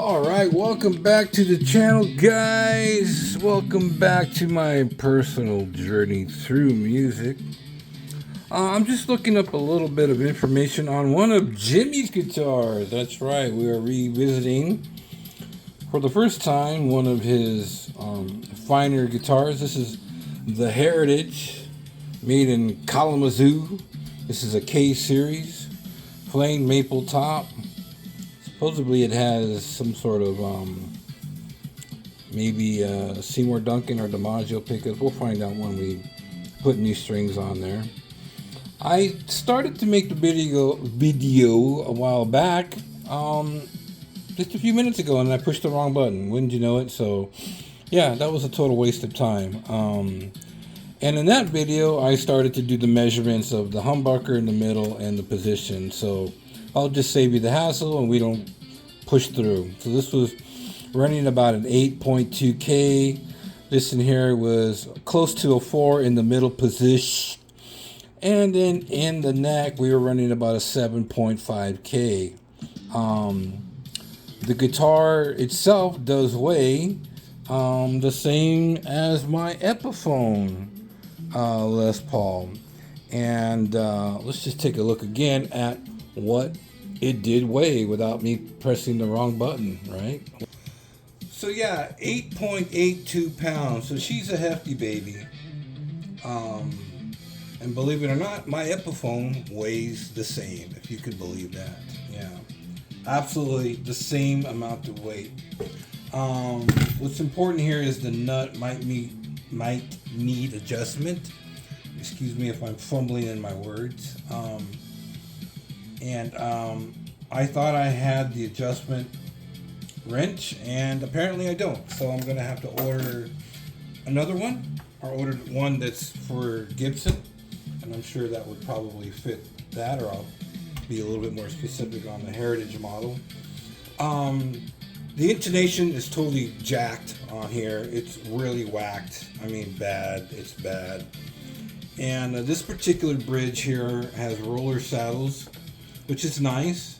Alright, welcome back to the channel, guys. Welcome back to my personal journey through music. I'm just looking up a little bit of information on one of Jimmy's guitars. That's right, we are revisiting for the first time one of his finer guitars. This is the Heritage, made in Kalamazoo. This is a K series, plain maple top. Supposedly it has some sort of maybe Seymour Duncan or DiMaggio pickups. We'll find out when we put new strings on there. I started to make the video a while back, just a few minutes ago, and I pushed the wrong button. Wouldn't you know it? So yeah, that was a total waste of time. And in that video, I started to do the measurements of the humbucker in the middle and the position. So I'll just save you the hassle and we don't push through. So this was running about an 8.2K. This in here was close to a 4 in the middle position. And then in the neck, we were running about a 7.5K. The guitar itself does weigh the same as my Epiphone Les Paul. And let's just take a look again at what it did weigh without me pressing the wrong button, right? So yeah, 8.82 pounds. So she's a hefty baby. And believe it or not, my Epiphone weighs the same, if you could believe that. Yeah, absolutely the same amount of weight. What's important here is the nut might need adjustment. Excuse me if I'm fumbling in my words. I thought I had the adjustment wrench, and apparently I don't. So I'm gonna have to order another one. I ordered one that's for Gibson, and I'm sure that would probably fit that, or I'll be a little bit more specific on the Heritage model. The intonation is totally jacked on here. It's really whacked. I mean, bad. It's bad. And this particular bridge here has roller saddles, which is nice.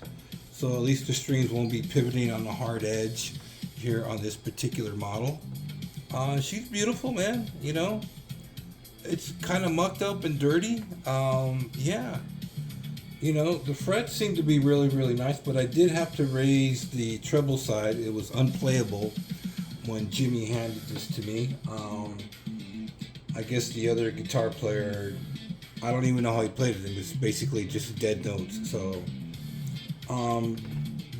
So at least the strings won't be pivoting on the hard edge here on this particular model. She's beautiful, man. You know, it's kind of mucked up and dirty. Yeah. You know, the frets seem to be really, really nice, but I did have to raise the treble side. It was unplayable when Jimmy handed this to me. I guess the other guitar player, I don't even know how he played it. It was basically just dead notes. So,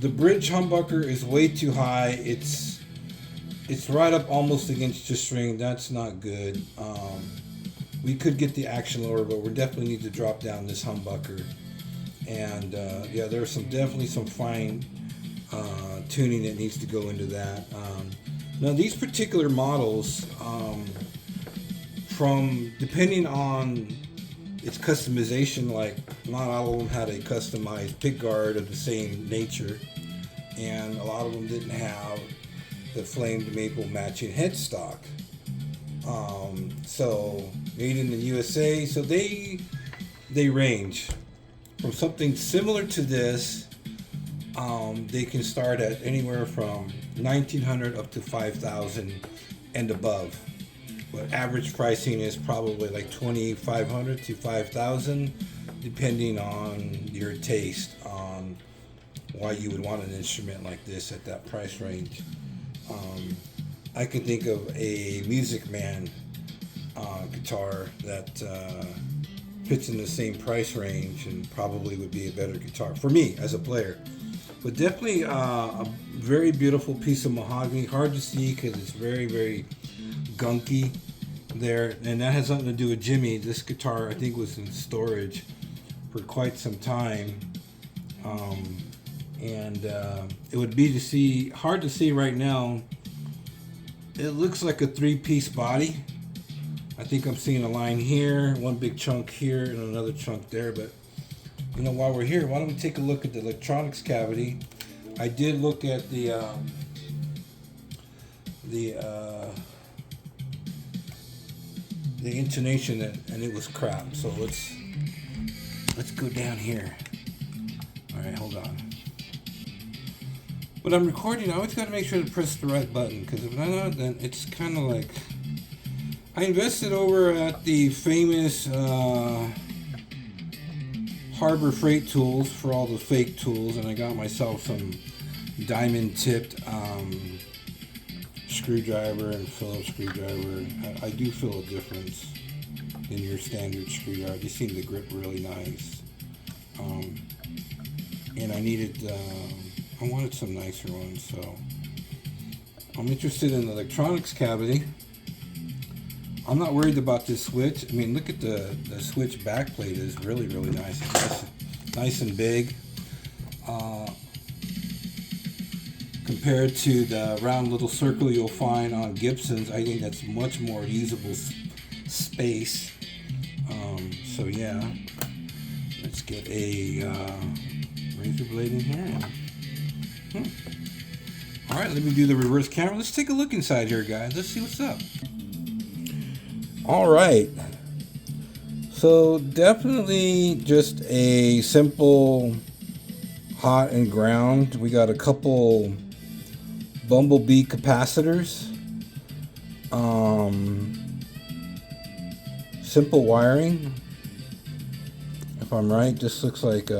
the bridge humbucker is way too high. It's right up almost against the string. That's not good. We could get the action lower, but we definitely need to drop down this humbucker. And yeah, there's definitely some fine tuning that needs to go into that. Now these particular models, depending on its customization, like not all of them had a customized pickguard of the same nature, and a lot of them didn't have the flamed maple matching headstock. So made in the USA, so they range from something similar to this. They can start at anywhere from 1,900 up to 5,000 and above. But average pricing is probably like 2,500 to 5,000, depending on your taste on why you would want an instrument like this at that price range. I can think of a Music Man guitar that fits in the same price range and probably would be a better guitar for me as a player. But definitely a very beautiful piece of mahogany. Hard to see because it's very, very gunky there. And that has something to do with Jimmy. This guitar, I think, was in storage for quite some time. It would be hard to see right now. It looks like a 3-piece body. I think I'm seeing a line here, one big chunk here, and another chunk there. But you know, while we're here, why don't we take a look at the electronics cavity? I did look at the intonation, and it was crap. So let's go down here. All right, hold on. When I'm recording, I always got to make sure to press the right button, because if not, then it's kind of like... I invested over at the famous Harbor Freight Tools for all the fake tools, and I got myself some diamond-tipped screwdriver and Phillips screwdriver. I do feel a difference in your standard screwdriver. They seem to grip really nice. And I needed... I wanted some nicer ones, so I'm interested in the electronics cavity. I'm not worried about this switch. I mean, look at the switch backplate is really, really nice. It's nice and big. Compared to the round little circle you'll find on Gibson's, I think that's much more usable space. So yeah, let's get a razor blade in here. All right, let me do the reverse camera. Let's take a look inside here, guys. Let's see what's up. All right. So definitely just a simple hot and ground. We got a couple Bumblebee capacitors. Simple wiring. If I'm right, this looks like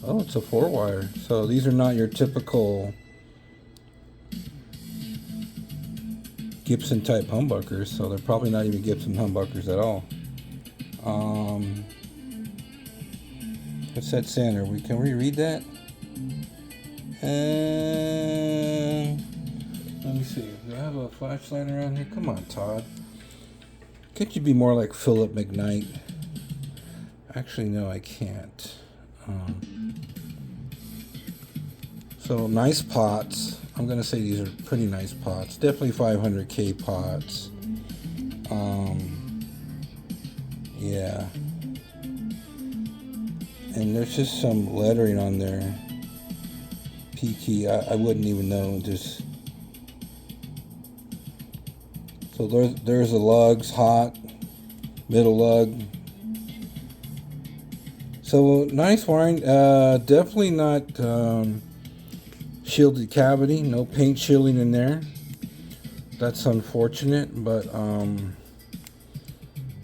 oh, it's a 4-wire. So these are not your typical Gibson type humbuckers, so they're probably not even Gibson humbuckers at all. What's that saying? Can we read that? Let me see. Do I have a flashlight around here? Come on, Todd. Can't you be more like Philip McKnight? Actually, no, I can't. So nice pots. I'm gonna say these are pretty nice pots. Definitely 500K pots. Yeah. And there's just some lettering on there. P-key. I wouldn't even know. Just so there's the lugs, hot, middle lug. So nice wiring. Definitely not shielded cavity. No paint shielding in there. That's unfortunate, but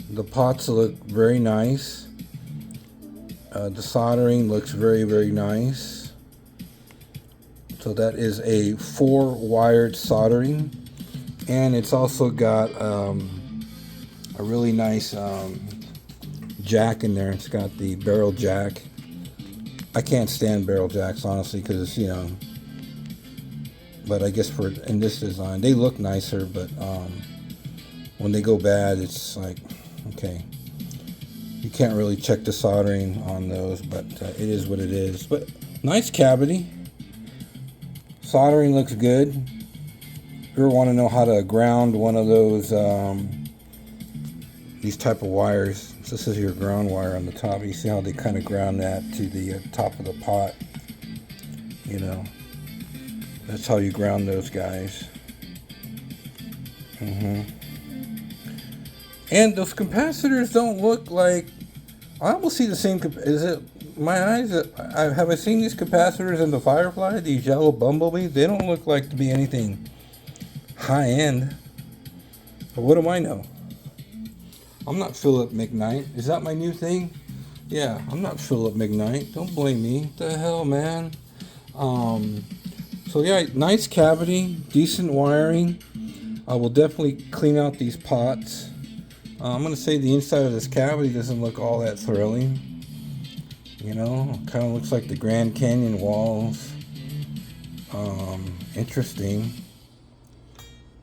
the pots look very nice. The soldering looks very, very nice. So that is a 4-wired soldering, and it's also got a really nice jack in there. It's got the barrel jack. I can't stand barrel jacks, honestly, because, you know, but I guess in this design they look nicer, but when they go bad, it's like, okay, you can't really check the soldering on those, but it is what it is. But nice cavity. Soldering looks good. If you ever want to know how to ground one of those these type of wires, this is your ground wire on the top. You see how they kind of ground that to the top of the pot. You know, that's how you ground those guys. And those capacitors don't look like, I almost see the same. Is it my eyes? Have I seen these capacitors in the Firefly? These yellow Bumblebees? They don't look like to be anything high end. But what do I know? I'm not Philip McKnight. Is that my new thing? Yeah, I'm not Philip McKnight. Don't blame me. What the hell, man? So yeah, nice cavity, decent wiring. I will definitely clean out these pots. I'm going to say the inside of this cavity doesn't look all that thrilling. You know, kind of looks like the Grand Canyon walls. Interesting.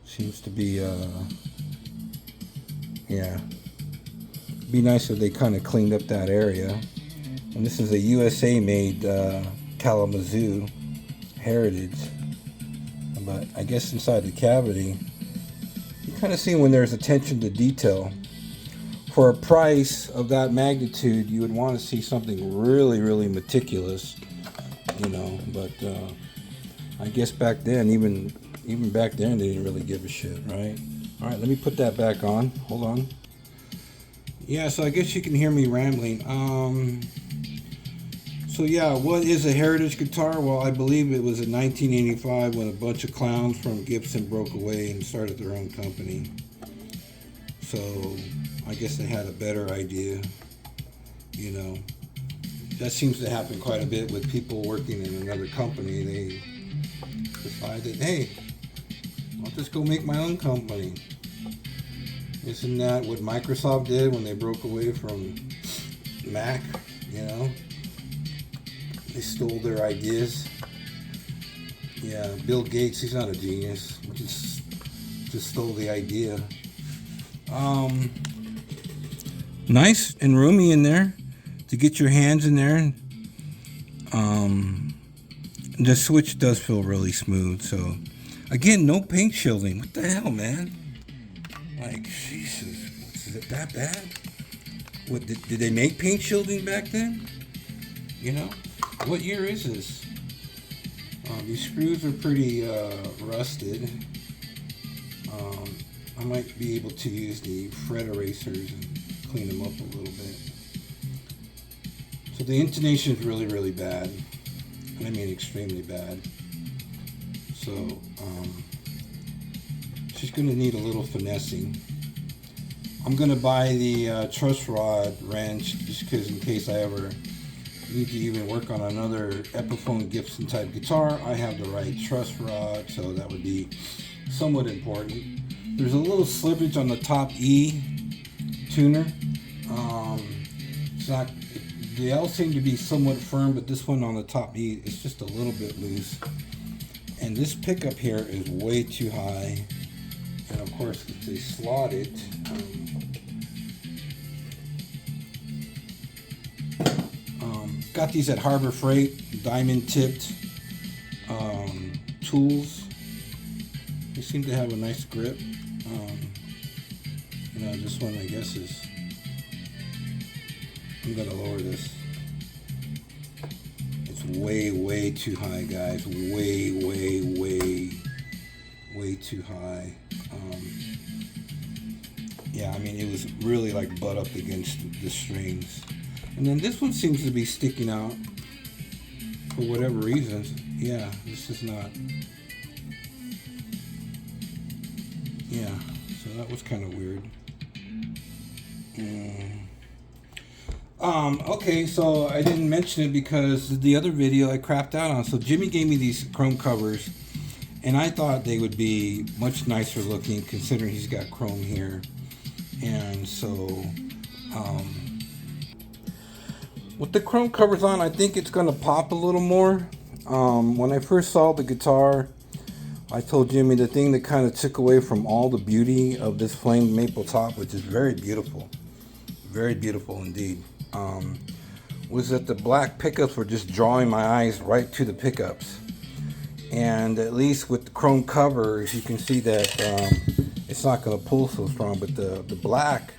Seems to be, yeah. Be nice if they kind of cleaned up that area. And this is a USA-made Kalamazoo Heritage. But I guess inside the cavity, you kind of see when there's attention to detail. For a price of that magnitude, you would want to see something really, really meticulous, you know. But I guess back then, even back then, they didn't really give a shit, right? All right, let me put that back on. Hold on. Yeah, so I guess you can hear me rambling. So yeah, what is a heritage guitar? Well, I believe it was in 1985 when a bunch of clowns from Gibson broke away and started their own company. So I guess they had a better idea, you know. That seems to happen quite a bit with people working in another company. They decided, hey, I'll just go make my own company. Isn't that what Microsoft did when they broke away from Mac, you know? They stole their ideas. Yeah, Bill Gates, he's not a genius. He just stole the idea. Nice and roomy in there to get your hands in there. The switch does feel really smooth. So, again, no paint shielding. What the hell, man? Like, Jesus, is it that bad? What did they make paint shielding back then? You know, what year is this? These screws are pretty rusted. I might be able to use the fret erasers and clean them up a little bit. So the intonation is really, really bad. And I mean extremely bad. So she's going to need a little finessing. I'm going to buy the truss rod wrench just because in case I ever need to even work on another Epiphone Gibson type guitar, I have the right truss rod, so that would be somewhat important. There's a little slippage on the top E tuner. It's not. They all seem to be somewhat firm, but this one on the top E is just a little bit loose. And this pickup here is way too high. And of course, if they slot it, got these at Harbor Freight, diamond tipped tools. They seem to have a nice grip. You know, this one I guess is. I'm gonna lower this. It's way too high, guys. Way too high. Yeah, I mean it was really like butt up against the strings. And then this one seems to be sticking out for whatever reasons. Yeah, this is not. Yeah, so that was kind of weird. Okay, so I didn't mention it because the other video I crapped out on. So Jimmy gave me these chrome covers, and I thought they would be much nicer looking considering he's got chrome here. And so, with the chrome covers on, I think it's going to pop a little more. When I first saw the guitar, I told Jimmy the thing that kind of took away from all the beauty of this flame maple top, which is very beautiful indeed, was that the black pickups were just drawing my eyes right to the pickups. And at least with the chrome covers, you can see that it's not going to pull so strong, but the black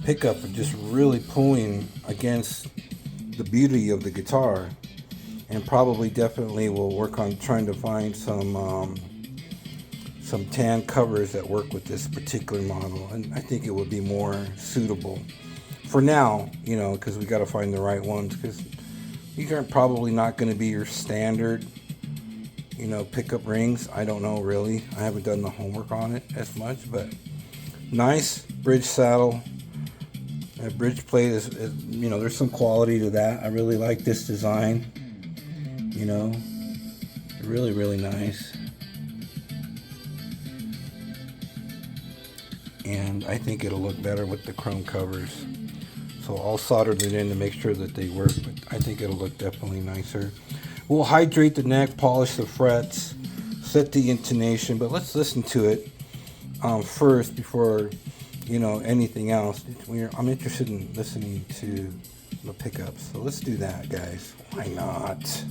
pickups are just really pulling against the beauty of the guitar. And probably definitely will work on trying to find some tan covers that work with this particular model, and I think it would be more suitable for now, you know, because we got to find the right ones, because these aren't probably not going to be your standard, you know, pickup rings. I don't know really. I haven't done the homework on it as much, but nice bridge saddle. That bridge plate is, you know, there's some quality to that. I really like this design. You know, really nice. And I think it'll look better with the chrome covers. So I'll solder it in to make sure that they work, but I think it'll look definitely nicer. We'll hydrate the neck, polish the frets, set the intonation, but let's listen to it first before, you know, anything else. I'm interested in listening to the pickups, so let's do that, guys. Why not?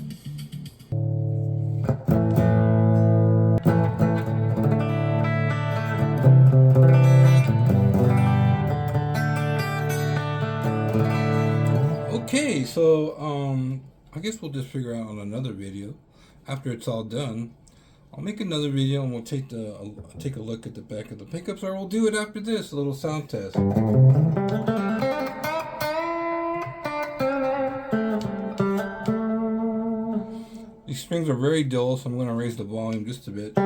Okay, so I guess we'll just figure out on another video after it's all done. I'll make another video and we'll take a look at the back of the pickups, or we'll do it after this, a little sound test. These strings are very dull, so I'm going to raise the volume just a bit.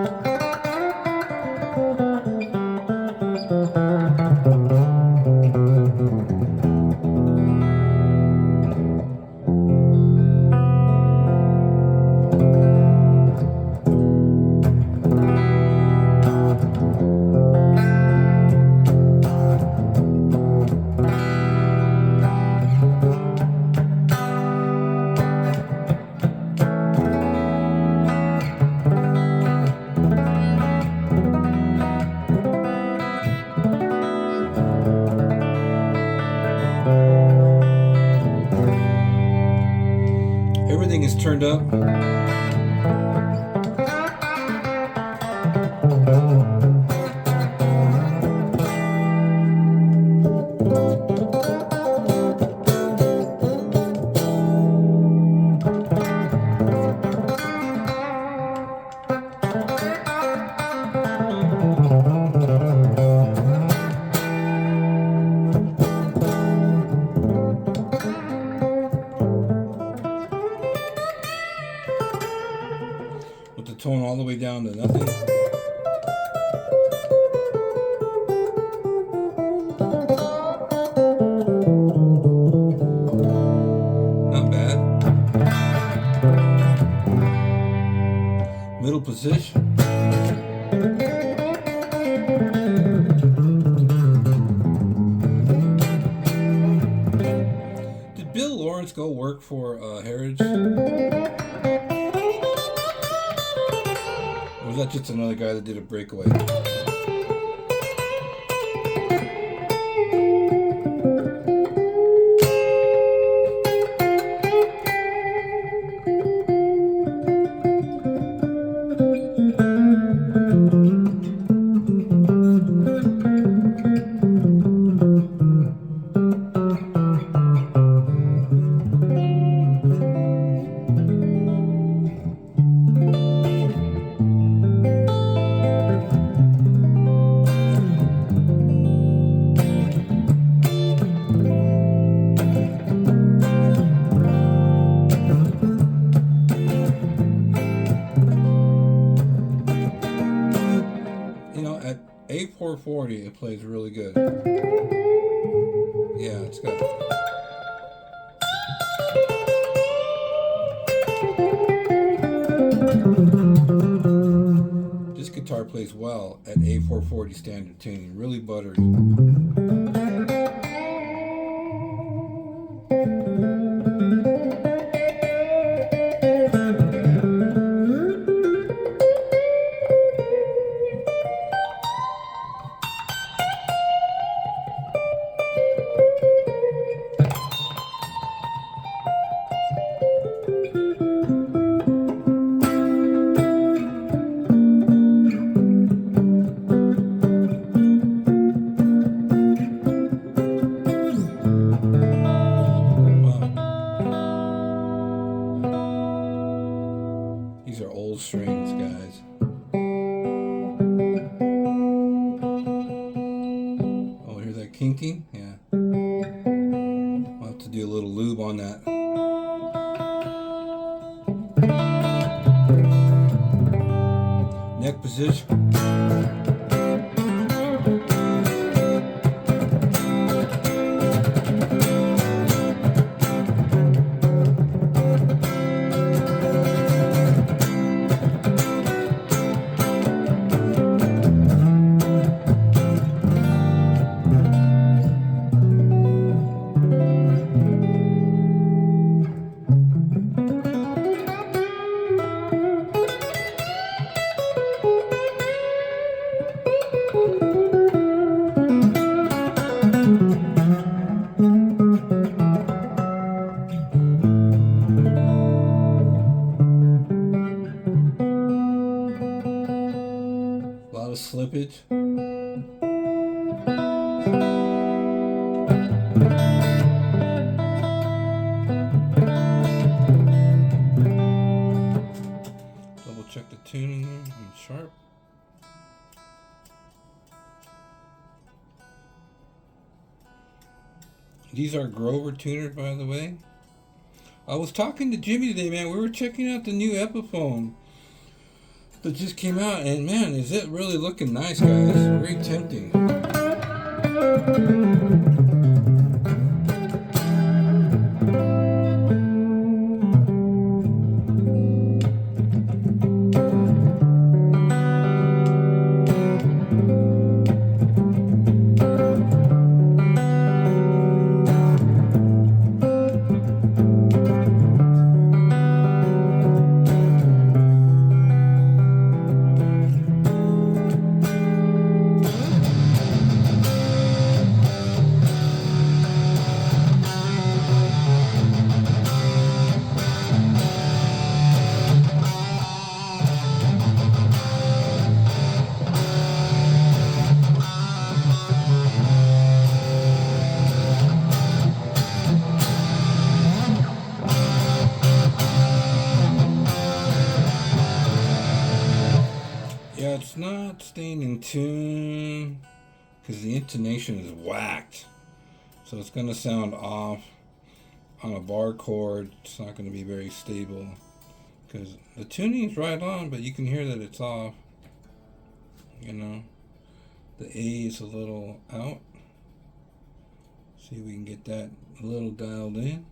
Everything is turned up. With the tone all the way down to nothing. Not bad. Middle position. Did Bill Lawrence go work for Heritage? Or was that just another guy that did a breakaway? At A440, it plays really good. Yeah, it's good. This guitar plays well at A440 standard tuning, really buttery. These are old strings, guys. Oh, hear that kinking? Yeah. I'll have to do a little lube on that. Neck position. A lot of slippage. Double check the tuning here. I'm sharp. These are Grover tuners, by the way. I was talking to Jimmy today, man. We were checking out the new Epiphone that just came out, and man, is it really looking nice, guys? Very tempting. Yeah, it's not staying in tune because the intonation is whacked. So it's going to sound off on a bar chord. It's not going to be very stable because the tuning's right on, but you can hear that it's off. You know, the A is a little out. See if we can get that a little dialed in.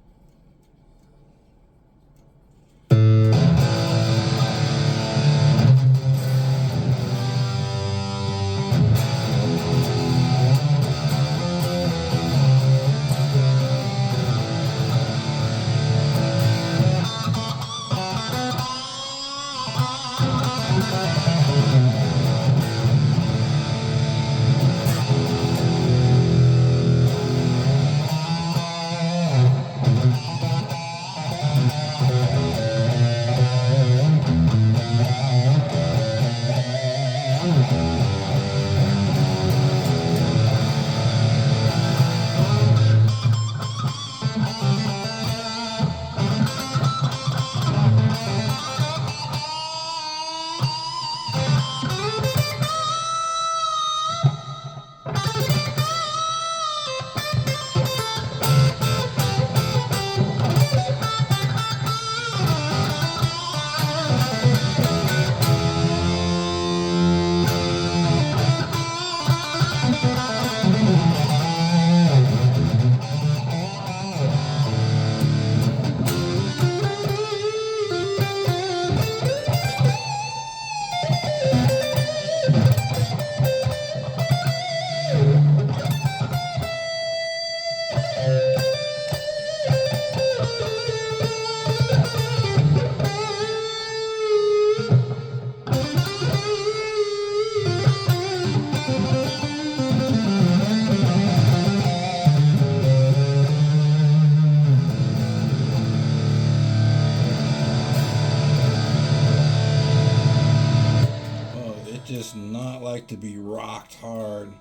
Just not like to be rocked hard.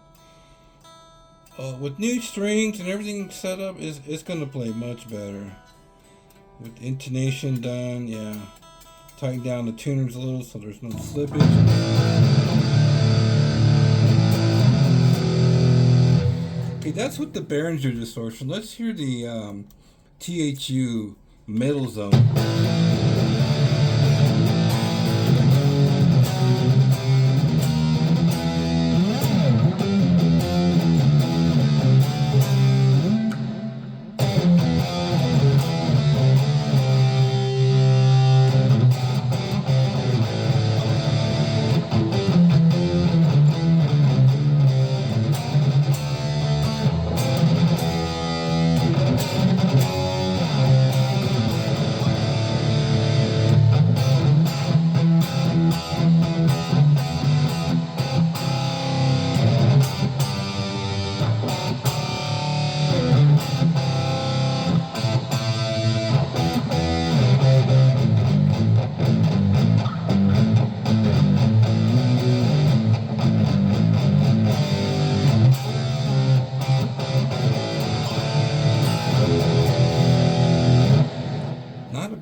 With new strings and everything set up, it's gonna play much better. With intonation done, yeah. Tighten down the tuners a little so there's no slippage. Okay, that's with the Behringer distortion. Let's hear the THU Metal Zone.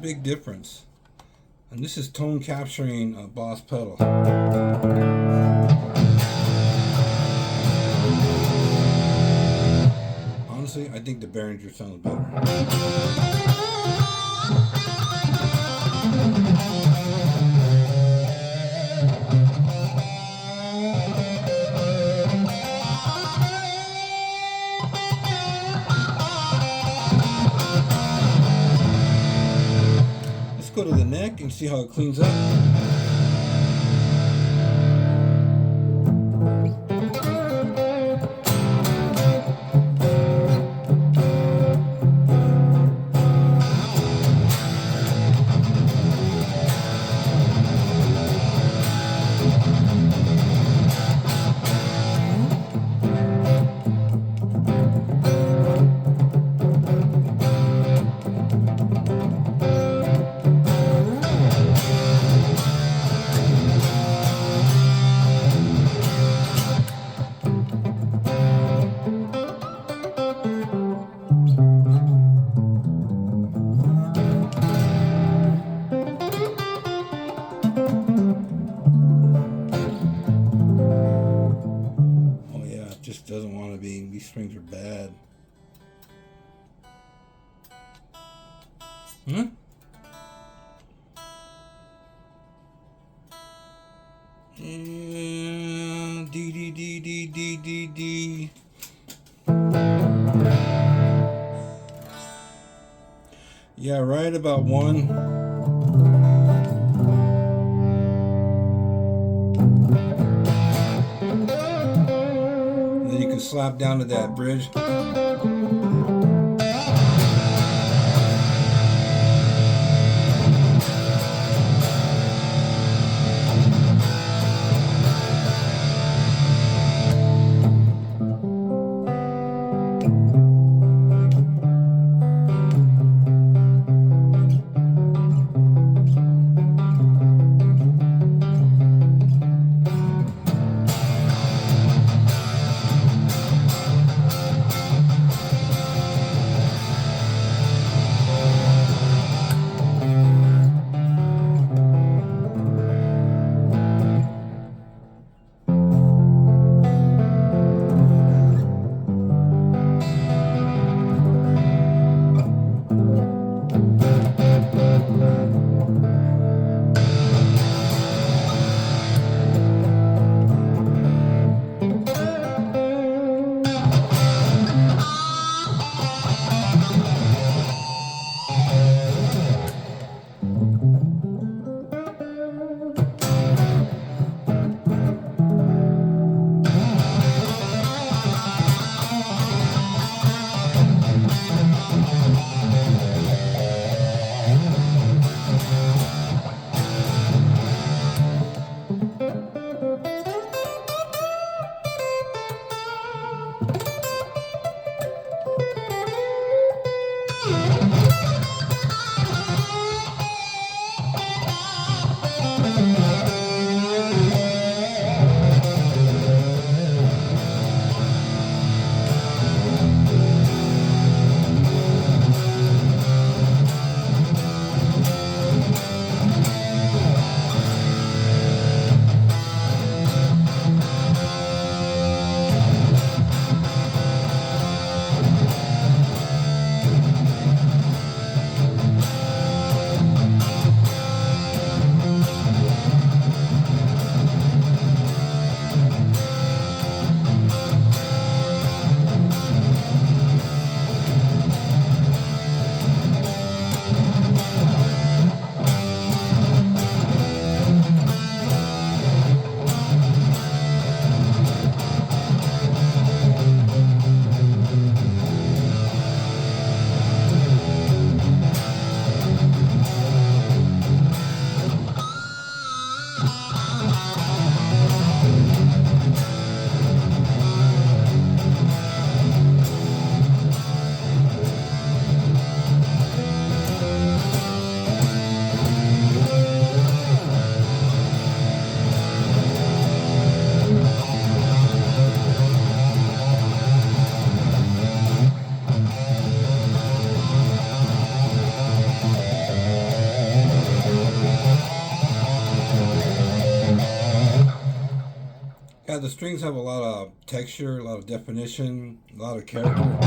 Big difference, and this is tone capturing a Boss pedal. Honestly, I think the Behringer sounds better. can see how it cleans up. Doesn't want to be. These strings are bad. D D D D D D D. Yeah, right about one. You can slap down to that bridge. Yeah, the strings have a lot of texture, a lot of definition, a lot of character.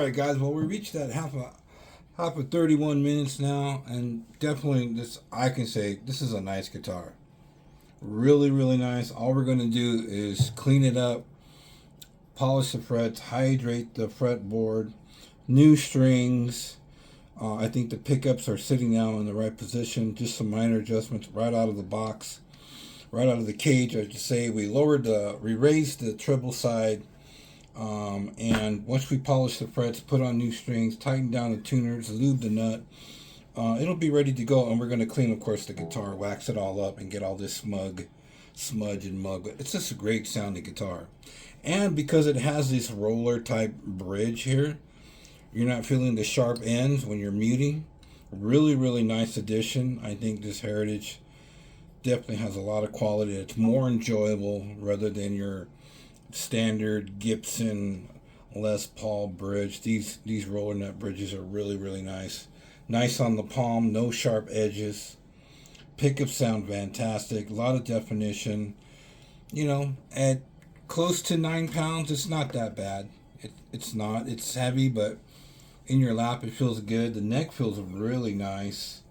right, guys. Well, we reached that half of 31 minutes now, and definitely this I can say this is a nice guitar. Really, really nice. All we're gonna do is clean it up, polish the frets, hydrate the fretboard, new strings. I think the pickups are sitting now in the right position. Just some minor adjustments right out of the box, right out of the cage. I should say we raised the treble side, and once we polish the frets, put on new strings, tighten down the tuners, lube the nut. It'll be ready to go, and we're going to clean, of course, the guitar, wax it all up, and get all this smudge and mug. It's just a great sounding guitar. And because it has this roller type bridge here, you're not feeling the sharp ends when you're muting. Really, really nice addition. I think this Heritage definitely has a lot of quality. It's more enjoyable rather than your standard Gibson Les Paul bridge. These roller nut bridges are really, really nice. Nice on the palm, no sharp edges. Pickups sound fantastic. A lot of definition. You know, at close to 9 pounds, it's not that bad. It's not. It's heavy, but in your lap, it feels good. The neck feels really nice.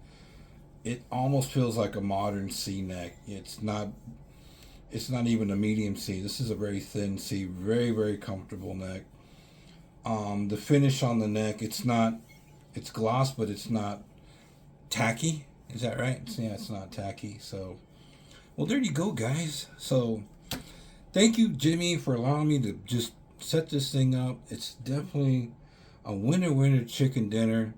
It almost feels like a modern C neck. It's not even a medium C. This is a very thin C. Very, very comfortable neck. The finish on the neck, it's gloss, but it's not tacky. Is that right? It's not tacky. So, well, there you go, guys. So, thank you, Jimmy, for allowing me to just set this thing up. It's definitely a winner chicken dinner.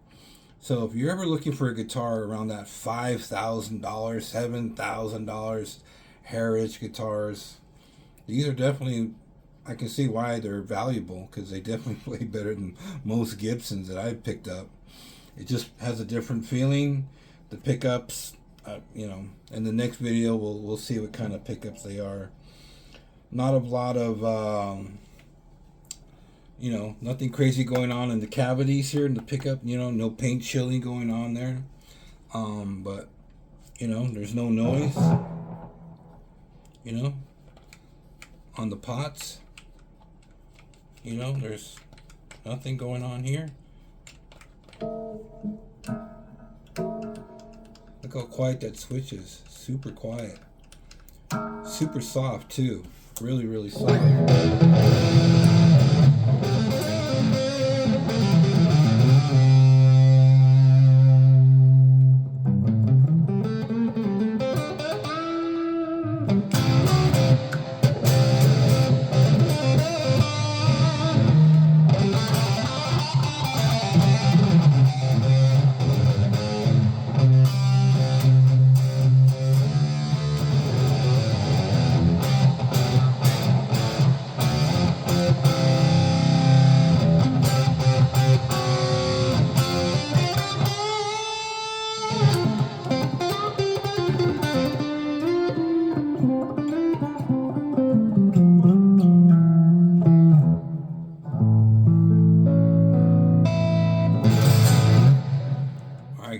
So, if you're ever looking for a guitar around that $5,000, $7,000 Heritage guitars, these are definitely, I can see why they're valuable, because they definitely play better than most Gibsons that I've picked up. It just has a different feeling. The pickups, in the next video we'll see what kind of pickups they are. Not a lot of, nothing crazy going on in the cavities here in the pickup. No paint chilling going on there. But there's no noise. On the pots. There's nothing going on here. Look how quiet that switch is. Super quiet. Super soft too. Really, really soft.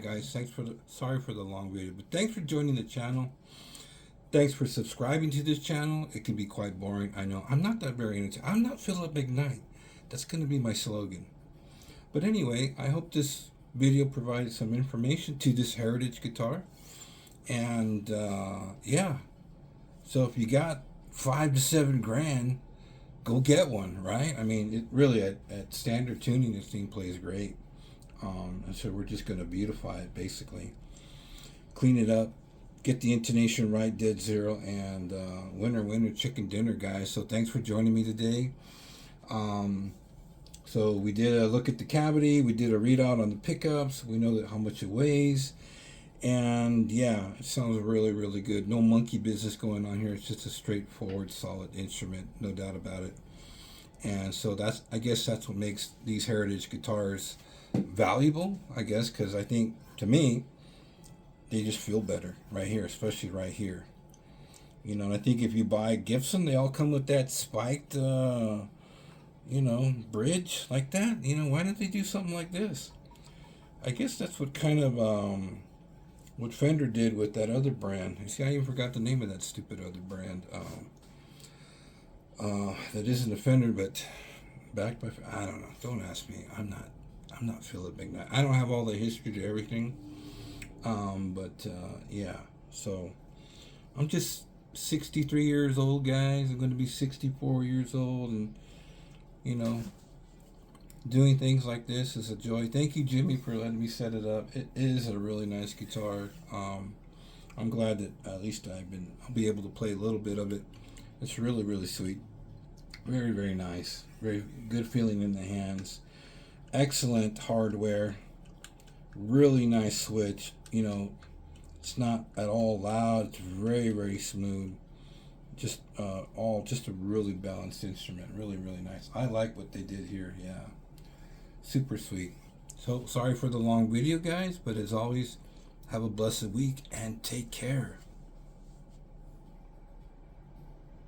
Guys, sorry for the long video, but thanks for joining the channel. Thanks for subscribing to this channel. It can be quite boring, I know. I'm not that very entertaining. I'm not Philip McKnight. That's going to be my slogan. But anyway, I hope this video provided some information to this Heritage guitar. And yeah, so if you got $5 to $7 grand, go get one, right? I mean, it really at standard tuning, this thing plays great. And so we're just going to beautify it, basically. Clean it up, get the intonation right, dead zero, and winner chicken dinner, guys. So thanks for joining me today. So we did a look at the cavity. We did a readout on the pickups. We know how much it weighs. And yeah, it sounds really, really good. No monkey business going on here. It's just a straightforward, solid instrument, no doubt about it. And so I guess that's what makes these Heritage guitars valuable, I guess, because I think, to me, they just feel better right here, especially right here. And I think if you buy Gibson, they all come with that spiked, bridge like that. Why don't they do something like this? I guess that's what kind of, what Fender did with that other brand. You see, I even forgot the name of that stupid other brand. That isn't a Fender, but backed by, I don't know. Don't ask me. I'm not Philip McKnight. I don't have all the history to everything. But yeah. So I'm just 63 years old, guys. I'm going to be 64 years old, and you know, doing things like this is a joy. Thank you, Jimmy, for letting me set it up. It is a really nice guitar. I'm glad that at least I'll be able to play a little bit of it. It's really, really sweet. Very, very nice. Very good feeling in the hands. Excellent hardware. Really nice switch. You know, it's not at all loud. It's very, very smooth. Just just a really balanced instrument. Really, really nice. I like what they did here. Yeah, super sweet. So sorry for the long video, guys, but as always, have a blessed week and take care.